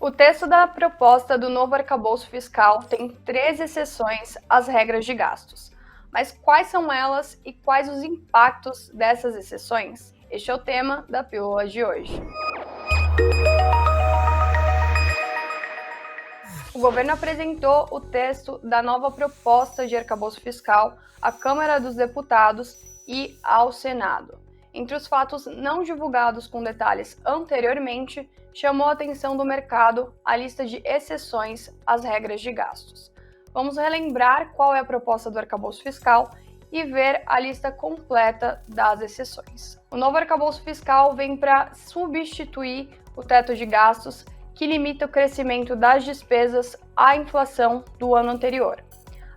O texto da proposta do novo arcabouço fiscal tem 13 exceções às regras de gastos. Mas quais são elas e quais os impactos dessas exceções? Este é o tema da pílula de hoje. O governo apresentou o texto da nova proposta de arcabouço fiscal à Câmara dos Deputados e ao Senado. Entre os fatos não divulgados com detalhes anteriormente, chamou a atenção do mercado a lista de exceções às regras de gastos. Vamos relembrar qual é a proposta do arcabouço fiscal e ver a lista completa das exceções. O novo arcabouço fiscal vem para substituir o teto de gastos que limita o crescimento das despesas à inflação do ano anterior.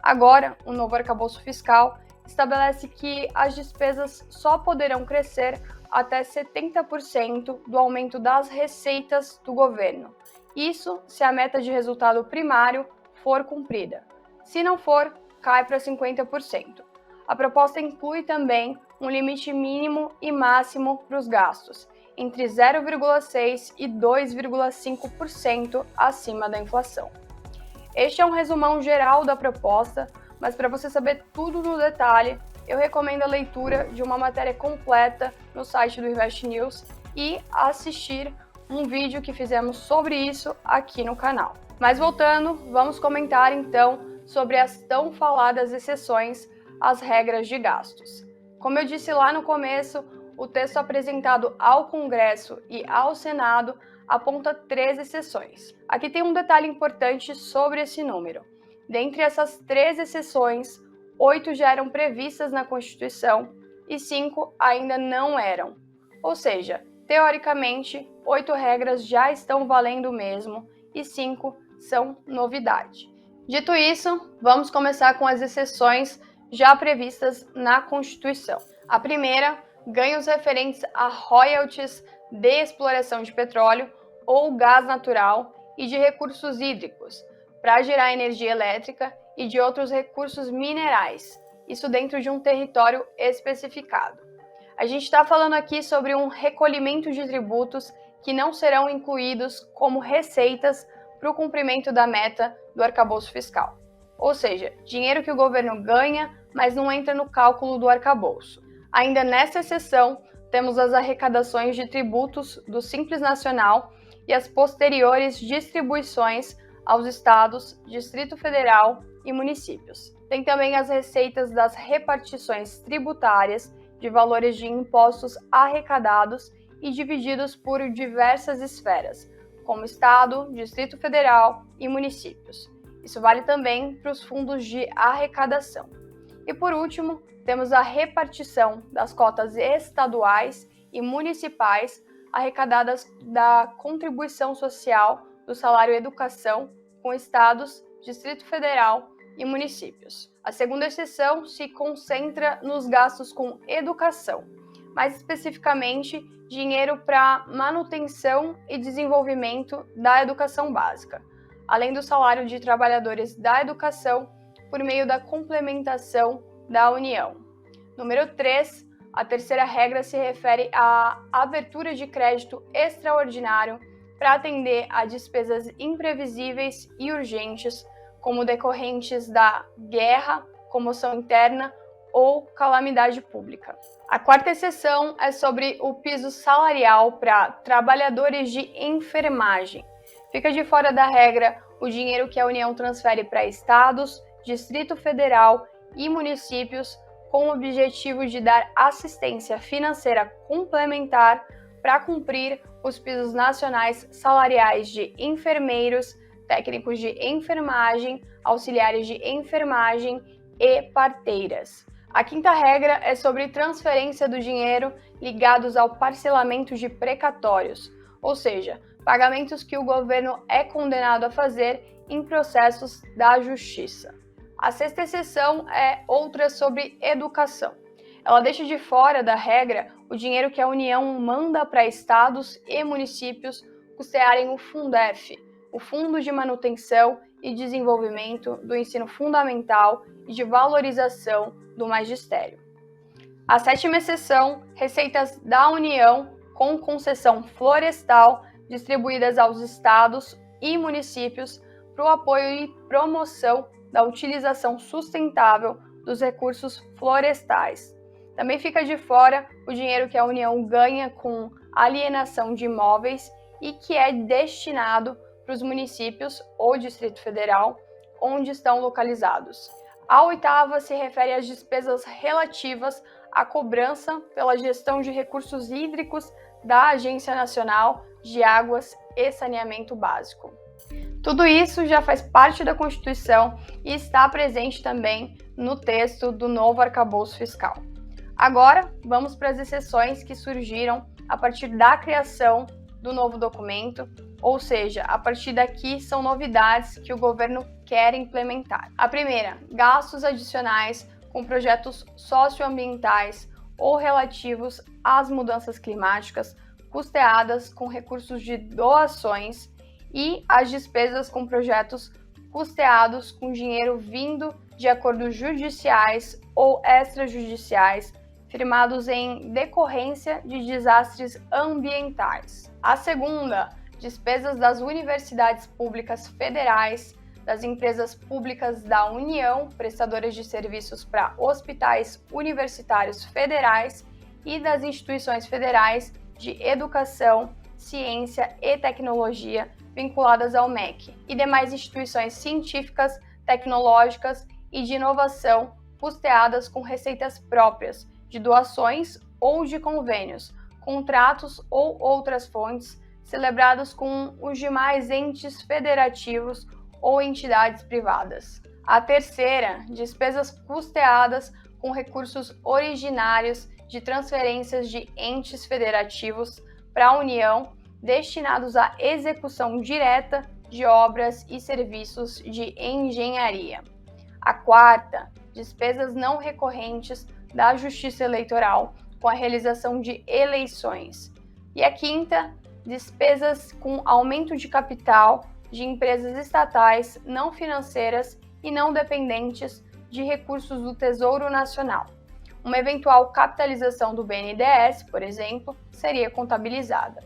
Agora, o novo arcabouço fiscal estabelece que as despesas só poderão crescer até 70% do aumento das receitas do governo. Isso se a meta de resultado primário for cumprida. Se não for, cai para 50%. A proposta inclui também um limite mínimo e máximo para os gastos, entre 0,6% e 2,5% acima da inflação. Este é um resumão geral da proposta, mas para você saber tudo no detalhe, eu recomendo a leitura de uma matéria completa no site do Invest News e assistir um vídeo que fizemos sobre isso aqui no canal. Mas voltando, vamos comentar então sobre as tão faladas exceções às regras de gastos. Como eu disse lá no começo, o texto apresentado ao Congresso e ao Senado aponta 13 exceções. Aqui tem um detalhe importante sobre esse número. Dentre essas 13 exceções, 8 já eram previstas na Constituição e 5 ainda não eram. Ou seja, teoricamente, 8 regras já estão valendo mesmo e 5 são novidade. Dito isso, vamos começar com as exceções já previstas na Constituição. A primeira, ganhos referentes a royalties de exploração de petróleo ou gás natural e de recursos hídricos, para gerar energia elétrica e de outros recursos minerais, isso dentro de um território especificado. A gente está falando aqui sobre um recolhimento de tributos que não serão incluídos como receitas para o cumprimento da meta do arcabouço fiscal. Ou seja, dinheiro que o governo ganha, mas não entra no cálculo do arcabouço. Ainda nessa exceção, temos as arrecadações de tributos do Simples Nacional e as posteriores distribuições aos estados, Distrito Federal e municípios. Tem também as receitas das repartições tributárias de valores de impostos arrecadados e divididos por diversas esferas, como Estado, Distrito Federal e municípios. Isso vale também para os fundos de arrecadação. E por último, temos a repartição das cotas estaduais e municipais arrecadadas da contribuição social do salário educação com estados, Distrito Federal e municípios. A segunda exceção se concentra nos gastos com educação, mais especificamente dinheiro para manutenção e desenvolvimento da educação básica, além do salário de trabalhadores da educação por meio da complementação da União. Número 3, a terceira regra se refere à abertura de crédito extraordinário para atender a despesas imprevisíveis e urgentes, como decorrentes da guerra, comoção interna ou calamidade pública. A quarta exceção é sobre o piso salarial para trabalhadores de enfermagem. Fica de fora da regra o dinheiro que a União transfere para estados, Distrito Federal e municípios com o objetivo de dar assistência financeira complementar para cumprir os pisos nacionais salariais de enfermeiros, técnicos de enfermagem, auxiliares de enfermagem e parteiras. A quinta regra é sobre transferência do dinheiro ligados ao parcelamento de precatórios, ou seja, pagamentos que o governo é condenado a fazer em processos da justiça. A sexta exceção é outra sobre educação. Ela deixa de fora da regra o dinheiro que a União manda para estados e municípios custearem o Fundef, o Fundo de Manutenção e Desenvolvimento do Ensino Fundamental e de Valorização do Magistério. A sétima exceção, receitas da União com concessão florestal distribuídas aos estados e municípios para o apoio e promoção da utilização sustentável dos recursos florestais. Também fica de fora o dinheiro que a União ganha com alienação de imóveis e que é destinado para os municípios ou Distrito Federal onde estão localizados. A oitava se refere às despesas relativas à cobrança pela gestão de recursos hídricos da Agência Nacional de Águas e Saneamento Básico. Tudo isso já faz parte da Constituição e está presente também no texto do novo arcabouço fiscal. Agora, vamos para as exceções que surgiram a partir da criação do novo documento, ou seja, a partir daqui são novidades que o governo quer implementar. A primeira, gastos adicionais com projetos socioambientais ou relativos às mudanças climáticas, custeadas com recursos de doações, e as despesas com projetos custeados com dinheiro vindo de acordos judiciais ou extrajudiciais firmados em decorrência de desastres ambientais. A segunda, despesas das universidades públicas federais, das empresas públicas da União, prestadoras de serviços para hospitais universitários federais e das instituições federais de educação, ciência e tecnologia vinculadas ao MEC e demais instituições científicas, tecnológicas e de inovação custeadas com receitas próprias, de doações ou de convênios, contratos ou outras fontes celebrados com os demais entes federativos ou entidades privadas. A terceira, despesas custeadas com recursos originários de transferências de entes federativos para a União destinados à execução direta de obras e serviços de engenharia. A quarta, despesas não recorrentes da Justiça Eleitoral com a realização de eleições. E a quinta, despesas com aumento de capital de empresas estatais não financeiras e não dependentes de recursos do Tesouro Nacional. Uma eventual capitalização do BNDES, por exemplo, seria contabilizada.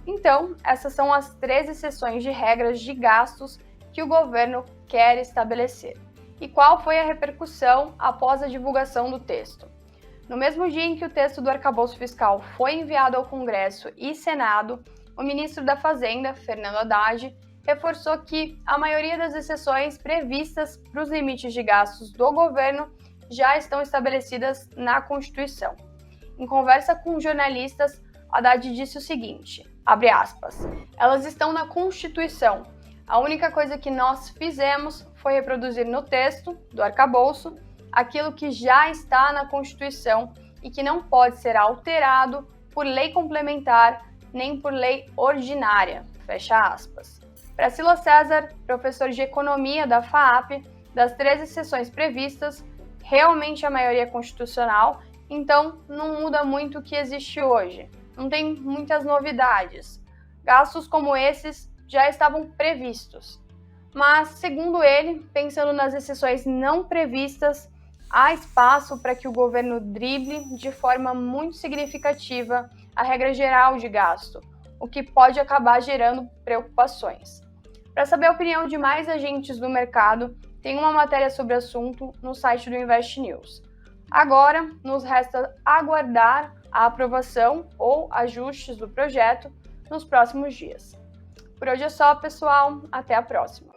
Então, essas são as 13 seções de regras de gastos que o governo quer estabelecer. E qual foi a repercussão após a divulgação do texto? No mesmo dia em que o texto do arcabouço fiscal foi enviado ao Congresso e Senado, o ministro da Fazenda, Fernando Haddad, reforçou que a maioria das exceções previstas para os limites de gastos do governo já estão estabelecidas na Constituição. Em conversa com jornalistas, Haddad disse o seguinte, abre aspas, elas estão na Constituição. A única coisa que nós fizemos foi reproduzir no texto do arcabouço aquilo que já está na Constituição e que não pode ser alterado por lei complementar nem por lei ordinária, fecha aspas. Priscila César, professor de Economia da FAAP, das 13 sessões previstas, realmente a maioria é constitucional, então não muda muito o que existe hoje. Não tem muitas novidades. Gastos como esses já estavam previstos. Mas, segundo ele, pensando nas exceções não previstas, há espaço para que o governo drible de forma muito significativa a regra geral de gasto, o que pode acabar gerando preocupações. Para saber a opinião de mais agentes do mercado, tem uma matéria sobre o assunto no site do Invest News. Agora, nos resta aguardar a aprovação ou ajustes do projeto nos próximos dias. Por hoje é só, pessoal. Até a próxima!